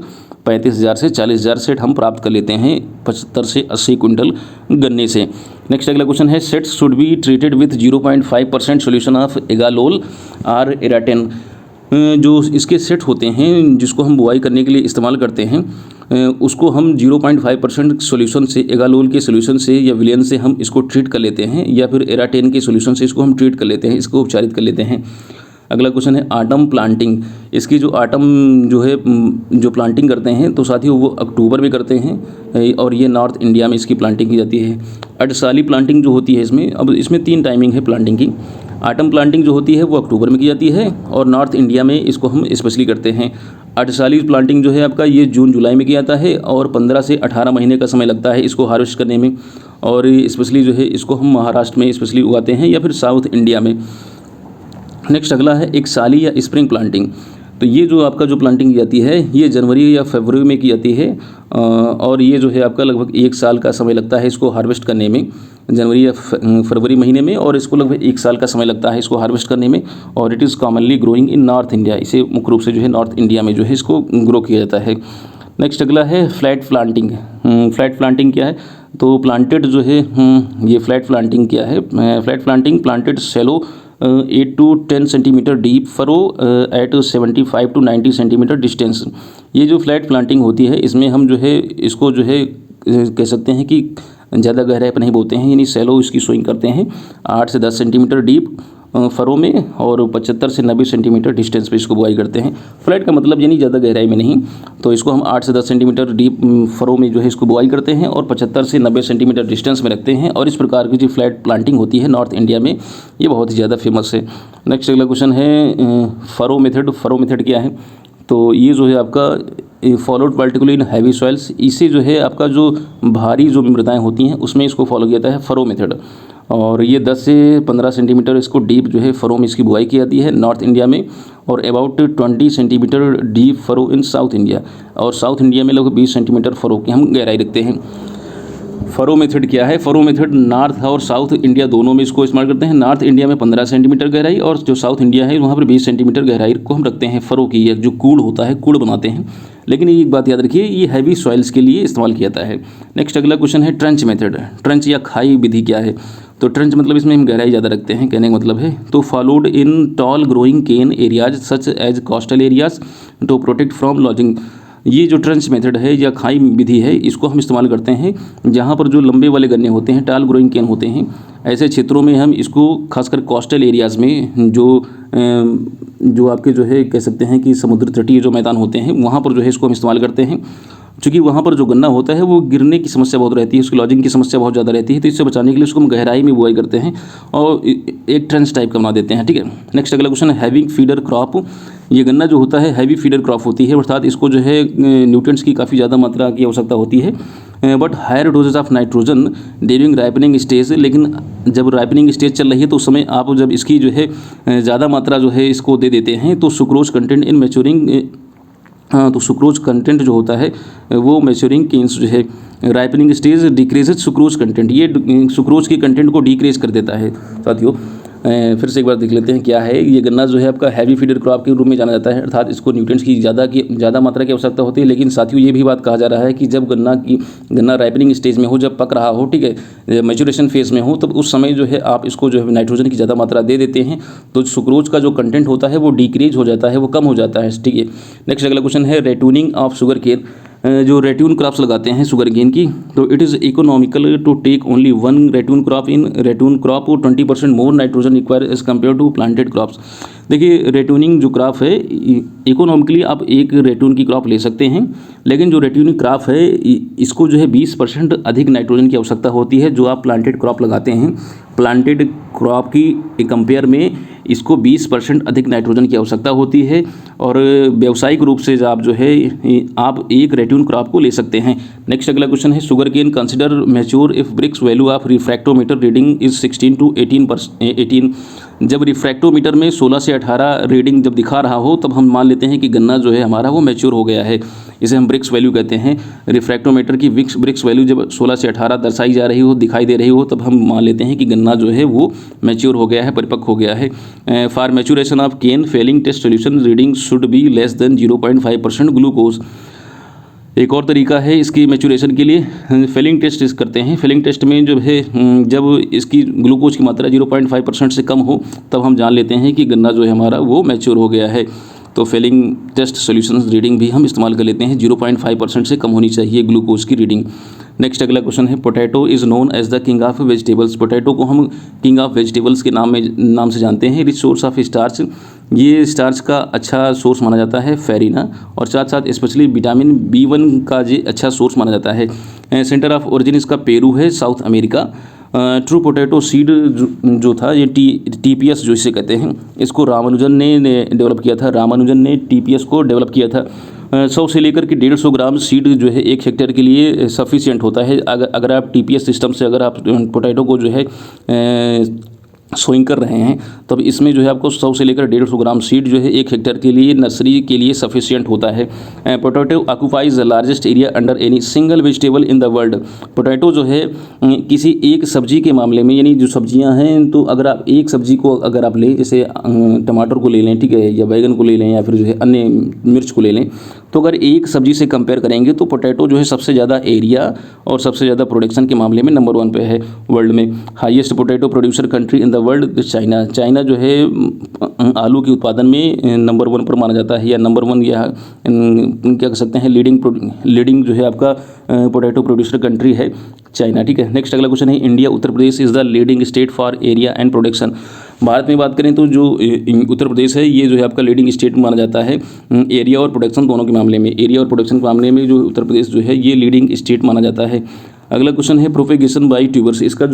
35,000 से 40,000 सेट हम प्राप्त कर लेते हैं 75 से 80 क्विंटल गन्ने से। नेक्स्ट अगला क्वेश्चन है setts should be treated with 0.5% solution of Agallol or Aretan. जो इसके सेट होते हैं जिसको हम बुआई करने के लिए इस्तेमाल करते हैं उसको हम 0.5% सोल्यूशन से, एगालोल के सोल्यूशन से या विलियन से हम इसको ट्रीट कर लेते हैं, या फिर एराटेन के सोल्यूशन से इसको हम ट्रीट कर लेते हैं, इसको उपचारित कर लेते हैं। अगला क्वेश्चन है आटम प्लांटिंग। इसकी जो आटम जो है जो प्लांटिंग करते हैं तो साथियों वो अक्टूबर में करते हैं और ये नॉर्थ इंडिया में इसकी प्लांटिंग की जाती है। अटसाली प्लांटिंग जो होती है इसमें 3 टाइमिंग है प्लांटिंग की। आटम प्लांटिंग जो होती है वो अक्टूबर में की जाती है और नॉर्थ इंडिया में इसको हम स्पेशली करते हैं। अटसाली प्लांटिंग जो है आपका ये जून जुलाई में किया जाता है और 15 से 18 महीने का समय लगता है इसको हार्वेस्ट करने में, और स्पेशली जो है इसको हम महाराष्ट्र में स्पेशली उगाते हैं या फिर साउथ इंडिया में। नेक्स्ट अगला है एक साली या स्प्रिंग प्लांटिंग। तो ये जो आपका जो प्लांटिंग की जाती है ये जनवरी या फरवरी में की जाती है और ये जो है आपका लगभग 1 साल का समय लगता है इसको हार्वेस्ट करने में, जनवरी या फरवरी महीने में, और इसको लगभग 1 साल का समय लगता है इसको हार्वेस्ट करने में। और it is commonly growing in north India. इसे मुख्य रूप से जो है नॉर्थ इंडिया में जो है इसको ग्रो किया जाता है। नेक्स्ट अगला है फ्लैट प्लांटिंग। फ्लैट प्लांटिंग क्या है? तो प्लांटेड जो है ये फ्लैट प्लांटिंग क्या है? Flat planting planted shallow 8 to 10 centimeter deep furrow at 75 to 90 centimeter distance. ये जो फ्लैट प्लांटिंग होती है इसमें हम जो है इसको जो है कह सकते हैं कि ज़्यादा गहराई पर नहीं बोते हैं, यानी सैलो इसकी सोइंग करते हैं 8 से 10 सेंटीमीटर डीप फरो में और 75 से 90 सेंटीमीटर डिस्टेंस पे इसको बुआई करते हैं। फ्लैट का मतलब यानी ज़्यादा गहराई में नहीं, तो इसको हम 8 से 10 सेंटीमीटर डीप फरो में जो है इसको बुआई करते हैं और 75 से 90 सेंटीमीटर डिस्टेंस में रखते हैं। और इस प्रकार की जो फ्लैट प्लांटिंग होती है नॉर्थ इंडिया में ये बहुत ही ज़्यादा फेमस है। नेक्स्ट अगला क्वेश्चन है फरो मेथड। फरो मेथड क्या है? तो ये जो है आपका followed particularly in heavy soils, इसे जो है आपका जो भारी जो मृदाएँ होती हैं उसमें इसको फॉलो किया जाता है फरो मेथड। और ये 10 से 15 सेंटीमीटर इसको डीप जो है फरो में इसकी बुआई की जाती है नॉर्थ इंडिया में, और about 20 centimetre deep furrow in south India, और साउथ इंडिया में लगभग 20 सेंटीमीटर फरो की हम गहराई रखते हैं। फरो मेथड क्या है? फरो मेथड नॉर्थ और साउथ इंडिया दोनों में इसको इस्तेमाल करते हैं। नॉर्थ इंडिया में 15 सेंटीमीटर गहराई और जो साउथ इंडिया है वहाँ पर 20 सेंटीमीटर गहराई को हम रखते हैं फरो की। जो कूड़ होता है कूड़ बनाते हैं, लेकिन ये एक बात याद रखिए ये हैवी सॉइल्स के लिए इस्तेमाल किया जाता है। नेक्स्ट अगला क्वेश्चन है ट्रेंच मेथड। ट्रेंच या खाई विधि क्या है? तो ट्रेंच मतलब इसमें हम गहराई ज़्यादा रखते हैं, कहने का मतलब है। तो followed in tall growing cane areas such as coastal areas to protect from lodging. ये जो ट्रेंच मेथड है या खाई विधि है इसको हम इस्तेमाल करते हैं जहाँ पर जो लंबे वाले गन्ने होते हैं, टाल ग्रोइंग केन होते हैं, ऐसे क्षेत्रों में हम इसको खासकर कोस्टल एरियाज़ में जो आपके जो है कह सकते हैं कि समुद्र तटीय जो मैदान होते हैं वहाँ पर जो है इसको हम इस्तेमाल करते हैं। चूँकि वहाँ पर जो गन्ना होता है वो गिरने की समस्या बहुत रहती है, उसकी लॉजिंग की समस्या बहुत ज़्यादा रहती है, तो इससे बचाने के लिए उसको हम गहराई में बुआई करते हैं और एक ट्रेंच टाइप का बना देते हैं। ठीक है। नेक्स्ट अगला क्वेश्चन है हैवी फीडर क्रॉप। ये गन्ना जो होता है हैवी फीडर क्रॉप होती है, अर्थात इसको जो है न्यूट्रिएंट्स की काफ़ी ज़्यादा मात्रा की आवश्यकता होती है but higher doses of nitrogen during ripening stage. लेकिन जब राइपनिंग स्टेज चल रही है तो उस समय आप जब इसकी जो है ज़्यादा मात्रा जो है इसको दे देते हैं तो सुक्रोज कंटेंट इन मैच्योरिंग तो सुक्रोज कंटेंट जो होता है वो मैच्योरिंग केन्स जो है ripening stage decreases sucrose content, ये सुक्रोज के कंटेंट को डिक्रीज कर देता है। साथियों फिर से एक बार देख लेते हैं क्या है। ये गन्ना जो है आपका हैवी फीडर क्रॉप के रूप में जाना जाता है, अर्थात इसको न्यूट्रिएंट्स की ज़्यादा मात्रा की आवश्यकता होती है। लेकिन साथियों ये भी बात कहा जा रहा है कि जब गन्ना राइपनिंग स्टेज में हो, जब पक रहा हो, ठीक है, मैच्योरेशन फेज में हो, तब उस समय जो है आप इसको जो है नाइट्रोजन की ज़्यादा मात्रा दे देते हैं तो सुक्रोज का जो कंटेंट होता है वो डिक्रीज हो जाता है, वो कम हो जाता है। ठीक है। नेक्स्ट अगला क्वेश्चन है रेटूनिंग ऑफ शुगर केन। जो रेट्यून क्रॉप्स लगाते हैं शुगर केन की, तो it is economical to take only one ratoon crop in ratoon crop 20% more nitrogen require as compare to planted crops. देखिए रेट्यूनिंग जो क्रॉप है इकोनॉमिकली आप एक रेट्यून की क्रॉप ले सकते हैं, लेकिन जो रेट्यूनिंग क्रॉप है इसको जो है 20% अधिक नाइट्रोजन की आवश्यकता होती है जो आप प्लांटेड क्रॉप लगाते हैं। प्लांटेड क्रॉप की कंपेयर में इसको 20% अधिक नाइट्रोजन की आवश्यकता होती है और व्यावसायिक रूप से आप जो है आप एक रेट्यून क्रॉप को ले सकते हैं। नेक्स्ट अगला क्वेश्चन है sugar cane consider mature if brix value of refractometer reading is 16 to 18। जब रिफ्रैक्टोमीटर में 16 से 18 रीडिंग जब दिखा रहा हो तब हम मान लेते हैं कि गन्ना जो है हमारा वो मैच्योर हो गया है। इसे हम ब्रिक्स वैल्यू कहते हैं। रिफ्रैक्टोमीटर की ब्रिक्स वैल्यू जब 16 से 18 दर्शाई जा रही हो, दिखाई दे रही हो, तब हम मान लेते हैं कि गन्ना जो है वो मैच्योर हो गया है, परिपक्व हो गया है। For maturation of cane Fehling test solution reading should be less than 0.5% glucose. एक और तरीका है इसकी मैच्योरेशन के लिए, फेलिंग टेस्ट करते हैं। फेलिंग टेस्ट में जो है जब इसकी ग्लूकोज की मात्रा 0.5% से कम हो तब हम जान लेते हैं कि गन्ना जो है हमारा वो मैच्योर हो गया है। तो फेलिंग टेस्ट सॉल्यूशंस रीडिंग भी हम इस्तेमाल कर लेते हैं, 0.5% से कम होनी चाहिए ग्लूकोज की रीडिंग। नेक्स्ट अगला क्वेश्चन है potato is known as the king of vegetables. Potato को हम किंग ऑफ वेजिटेबल्स के नाम से जानते हैं। रिच सोर्स ऑफ स्टार्च, ये स्टार्च का अच्छा सोर्स माना जाता है फेरिना, और साथ साथ स्पेशली विटामिन B1 का ये अच्छा सोर्स माना जाता है। सेंटर ऑफ ओरिजिन इसका पेरू है, south America. True potato seed जो था ये TPS जो इसे कहते हैं, इसको रामानुजन ने डेवलप किया था। रामानुजन ने TPS को डेवलप किया था। 100 से लेकर के 150 ग्राम सीड जो है 1 हेक्टेयर के लिए सफिशिएंट होता है। अगर आप TPS सिस्टम से अगर आप पोटैटो को जो है सोइंग कर रहे हैं तब इसमें जो है आपको 100 से लेकर 150 ग्राम सीड जो है 1 हेक्टेयर के लिए नर्सरी के लिए सफिशिएंट होता है। Potato occupies the largest area under any single vegetable in the world. Potato जो है किसी एक सब्जी के मामले में, यानी जो सब्जियां हैं, तो अगर आप एक सब्जी को अगर आप लें, जैसे टमाटर को ले लें, ठीक है, या बैगन को ले लें, या फिर जो है अन्य मिर्च को ले लें, तो अगर एक सब्जी से कंपेयर करेंगे तो पोटैटो जो है सबसे ज़्यादा एरिया और सबसे ज़्यादा प्रोडक्शन के मामले में नंबर 1 पे है वर्ल्ड में। Highest potato producer country in the world China. China जो है आलू के उत्पादन में नंबर 1 पर माना जाता है, या नंबर 1 या क्या कह सकते हैं लीडिंग जो है आपका पोटैटो प्रोड्यूसर कंट्री है चाइना, ठीक है। नेक्स्ट अगला क्वेश्चन है, India Uttar Pradesh is the leading state for area and production. Bharat में बात करें तो जो उत्तर प्रदेश है ये जो है आपका लीडिंग स्टेट माना जाता है एरिया और प्रोडक्शन दोनों के मामले में। एरिया और प्रोडक्शन के मामले में जो उत्तर प्रदेश जो है ये लीडिंग स्टेट माना जाता है। अगला क्वेश्चन है प्रोपेगेशन बाय ट्यूबर्स। इसका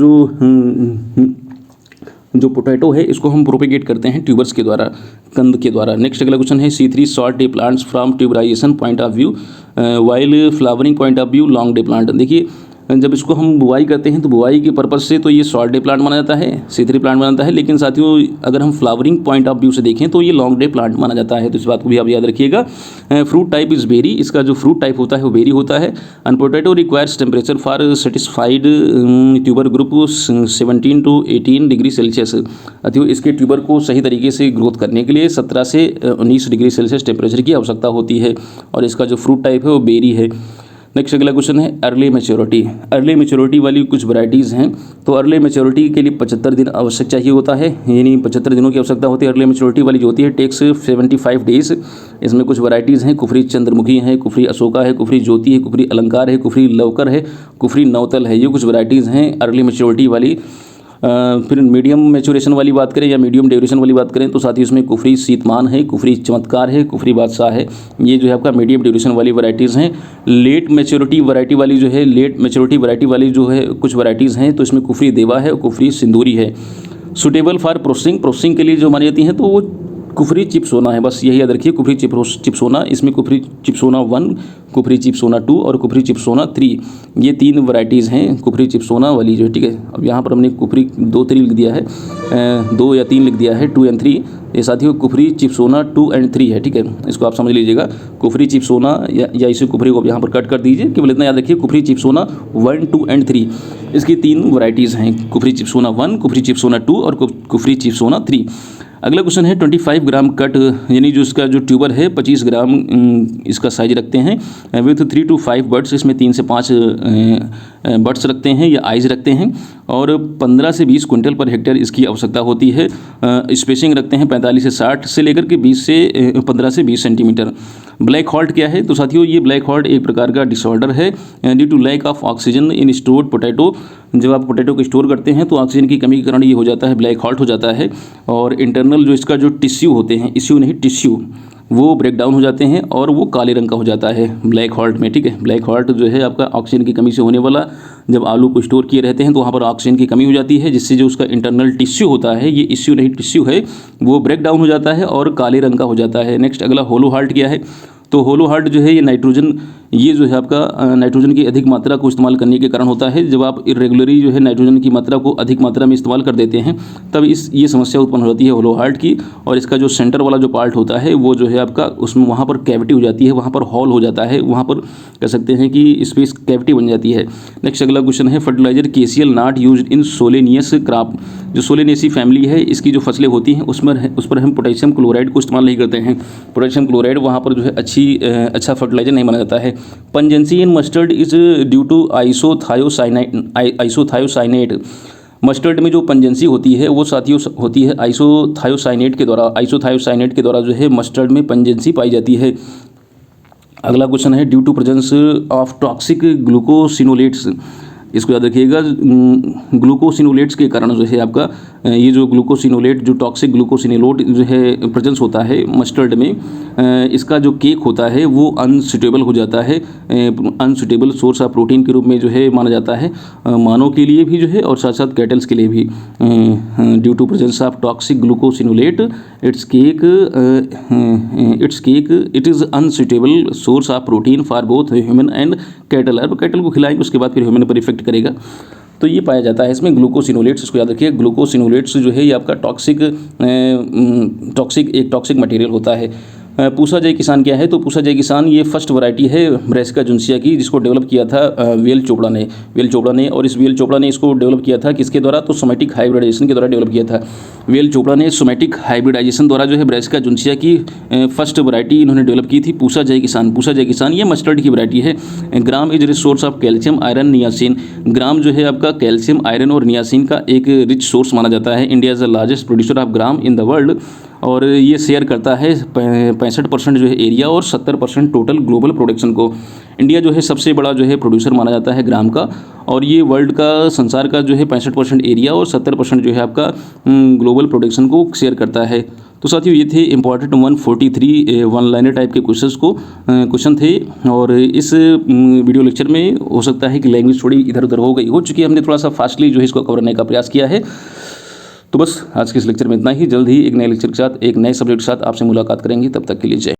जो पोटैटो है इसको हम प्रोपेगेट करते हैं ट्यूबर्स के द्वारा, कंद के द्वारा। नेक्स्ट अगला क्वेश्चन है, C3 short day plants from tuberization point of view while flowering point of view long day plant. देखिए जब इसको हम बुआई करते हैं तो बुआई के पर्पज़ से तो ये शॉर्ट डे प्लांट माना जाता है, C3 प्लांट माना जाता है, लेकिन साथियों अगर हम फ्लावरिंग पॉइंट ऑफ व्यू से देखें तो ये लॉन्ग डे प्लांट माना जाता है, तो इस बात को भी आप याद रखिएगा। Fruit type is berry. इसका जो फ्रूट टाइप होता है वो बेरी होता है। And potato requires temperature for satisfied tuber group 17 to 18 degree Celsius. अतः इसके ट्यूबर को सही तरीके से ग्रोथ करने के लिए 17 से 19 डिग्री सेल्सियस टेम्परेचर की आवश्यकता होती है, और इसका जो फ्रूट टाइप है वो बेरी है। नेक्स्ट अगला क्वेश्चन है अर्ली मैच्योरिटी। अर्ली मैच्योरिटी वाली कुछ वैराइटीज़ हैं, तो अर्ली मैच्योरिटी के लिए 75 दिन आवश्यक चाहिए होता है, यानी 75 दिनों की आवश्यकता होती है। अर्ली मैच्योरिटी वाली जो होती है टेक्स 75 डेज। इसमें कुछ वैराइटीज़ हैं, कुफरी चंद्रमुखी है, कुफरी अशोका है, कुफरी ज्योति है, कुफरी अलंकार है, कुफरी लवकर है, कुफरी नवतल है। ये कुछ वैराइटीज़ हैं अर्ली मैच्योरिटी वाली। फिर मीडियम मैच्योरेशन वाली बात करें या मीडियम ड्यूरेशन वाली बात करें तो साथ ही उसमें कुफरी शीतमान है, कुफरी चमत्कार है, कुफरी बादशाह है। ये जो है आपका मीडियम ड्यूरेशन वाली वैराइटीज़ हैं। लेट मैच्योरिटी वैरायटी वाली जो है कुछ वैराइटीज़ हैं, तो इसमें कुफरी देवा है और कुफरी सिंदूरी है। सुटेबल फॉर प्रोसेसिंग के लिए जो मानी जाती हैं तो वो कुफरी चिप्सोना है, बस यही याद रखिए, कुफरी चिप्सोना। इसमें कुफरी चिप्सोना 1, कुफरी चिप्सोना 2 और कुफरी चिप्सोना 3, ये 3 वैराइटीज़ हैं कुफरी चिप्सोना वाली जो है, ठीक है। अब यहाँ पर हमने कुफरी 2-3 लिख दिया है, 2 या 3 लिख दिया है, 2 and 3। ये साथियों कुफरी चिप्सोना 2 and 3 है, ठीक है। इसको आप समझ लीजिएगा, कुफरी चिप्सोना या इसी कुफरी को यहाँ पर कट कर दीजिए, केवल इतना याद रखिए, कुफरी चिप्सोना 1, 2 and 3 इसकी 3 वैराइटीज़ हैं, कुफरी चिप्सोना 1, कुफरी चिप्सोना 2 और कुफरी चिप्सोना 3। अगला क्वेश्चन है 25 ग्राम कट, यानी जो इसका जो ट्यूबर है 25 ग्राम इसका साइज रखते हैं विथ 3 to 5 बर्ड्स। इसमें 3 से 5 बर्ड्स रखते हैं या आइज रखते हैं, और 15 से 20 क्विंटल पर हेक्टेयर इसकी आवश्यकता होती है। स्पेसिंग रखते हैं 45 से 60 से लेकर के 15 से 20 सेंटीमीटर। ब्लैक हॉल्ट क्या है, तो साथियों ये ब्लैक हॉल्ट एक प्रकार का डिसऑर्डर है due to lack of oxygen in stored potato. जब आप पोटैटो को स्टोर करते हैं तो ऑक्सीजन की कमी के कारण ये हो जाता है, ब्लैक हॉल्ट हो जाता है। और इंटरनल जो इसका जो टिश्यू होते हैं, टिश्यू वो ब्रेक डाउन हो जाते हैं और वो काले रंग का हो जाता है ब्लैक हॉल्ट में, ठीक है। ब्लैक हॉल्ट जो है आपका ऑक्सीजन की कमी से होने वाला, जब आलू को स्टोर किए रहते हैं तो वहाँ पर ऑक्सीजन की कमी हो जाती है, जिससे जो उसका इंटरनल टिश्यू होता है, ये टिश्यू है, वो ब्रेक डाउन हो जाता है और काले रंग का हो जाता है। नेक्स्ट अगला होलो हार्ट क्या है, तो होलो हार्ट जो है ये नाइट्रोजन, ये जो है आपका नाइट्रोजन की अधिक मात्रा को इस्तेमाल करने के कारण होता है। जब आप इरेगुलरली जो है नाइट्रोजन की मात्रा को अधिक मात्रा में इस्तेमाल कर देते हैं तब ये समस्या उत्पन्न हो जाती है होलो हार्ट की। और इसका जो सेंटर वाला जो पार्ट होता है वो जो है आपका, उसमें वहाँ पर कैविटी हो जाती है, वहाँ पर हॉल हो जाता है, वहाँ पर कह सकते हैं कि स्पेस कैविटी बन जाती है। नेक्स्ट अगला क्वेश्चन है fertilizer KCl not used in solanaceous crop. जो सोलेनेसी फैमिली है इसकी जो फसलें होती हैं उस पर हम पोटेशियम क्लोराइड को इस्तेमाल नहीं करते हैं। पोटेशियम क्लोराइड वहाँ पर जो है अच्छा फर्टिलाइजर नहीं माना जाता है। Pungency in mustard is due to isothiocyanate. Mustard में जो पंजेंसी होती है वो साथियों होती है आइसोथायोसाइनेट के द्वारा जो है मस्टर्ड में पंजेंसी पाई जाती है। अगला क्वेश्चन है due to presence of toxic glucosinolates. इसको याद रखिएगा, ग्लूकोसिनोलेट्स के कारण जो है आपका ये जो ग्लूकोसिनोलेट, जो टॉक्सिक ग्लूकोसिनोलेट जो है प्रेजेंस होता है मस्टर्ड में, इसका जो केक होता है वो अनसुटेबल हो जाता है, अनसुटेबल सोर्स ऑफ प्रोटीन के रूप में जो है माना जाता है, मानव के लिए भी जो है और साथ साथ कैटल्स के लिए भी। Due to presence of toxic glucosinolate its cake it is unsuitable source of protein for both human and cattle. अब कैटल को खिलाएंगे उसके बाद फिर ह्यूमन पर इफेक्ट करेगा, तो ये पाया जाता है इसमें ग्लूकोसिनोलेट्स। इसको याद रखिए, ग्लूकोसिनोलेट्स जो है ये आपका टॉक्सिक मटेरियल होता है। पूसा जय किसान क्या है? तो पूसा जय किसान ये फर्स्ट वैरायटी है ब्रासिका जुन्सिया की, जिसको डेवलप किया था वीएल चोपड़ा ने। और इस वीएल चोपड़ा ने इसको डेवलप किया था किसके द्वारा? तो सोमैटिक हाइब्रिडाइजेशन के द्वारा डेवलप किया था। वीएल चोपड़ा ने सोमैटिक हाइब्रिडाइजेशन द्वारा जो है ब्रासिका जुन्सिया की फर्स्ट वैरायटी इन्होंने डेवलप की थी, पूसा जय किसान ये मस्टर्ड की वैरायटी है। Gram is resource of calcium iron niacin. Gram जो है आपका कैल्शियम आयरन और नियासिन का एक रिच सोर्स माना जाता है। India is the largest producer of gram in the world, और ये शेयर करता है 65% जो है एरिया और 70% टोटल ग्लोबल प्रोडक्शन को। इंडिया जो है सबसे बड़ा जो है प्रोड्यूसर माना जाता है ग्राम का, और ये वर्ल्ड का संसार का जो है 65% एरिया और 70% जो है आपका ग्लोबल प्रोडक्शन को शेयर करता है। तो साथियों ये थे इंपॉर्टेंट 143 वन लाइनर टाइप के क्वेश्चन थे। और इस वीडियो लेक्चर में हो सकता है कि लैंग्वेज थोड़ी इधर उधर हो चुकी है, हमने थोड़ा सा फास्टली जो है इसको कवर करने का प्रयास किया है। तो बस आज के इस लेक्चर में इतना ही। जल्द ही एक नए लेक्चर के साथ, एक नए सब्जेक्ट के साथ आपसे मुलाकात करेंगे। तब तक के लिए जय।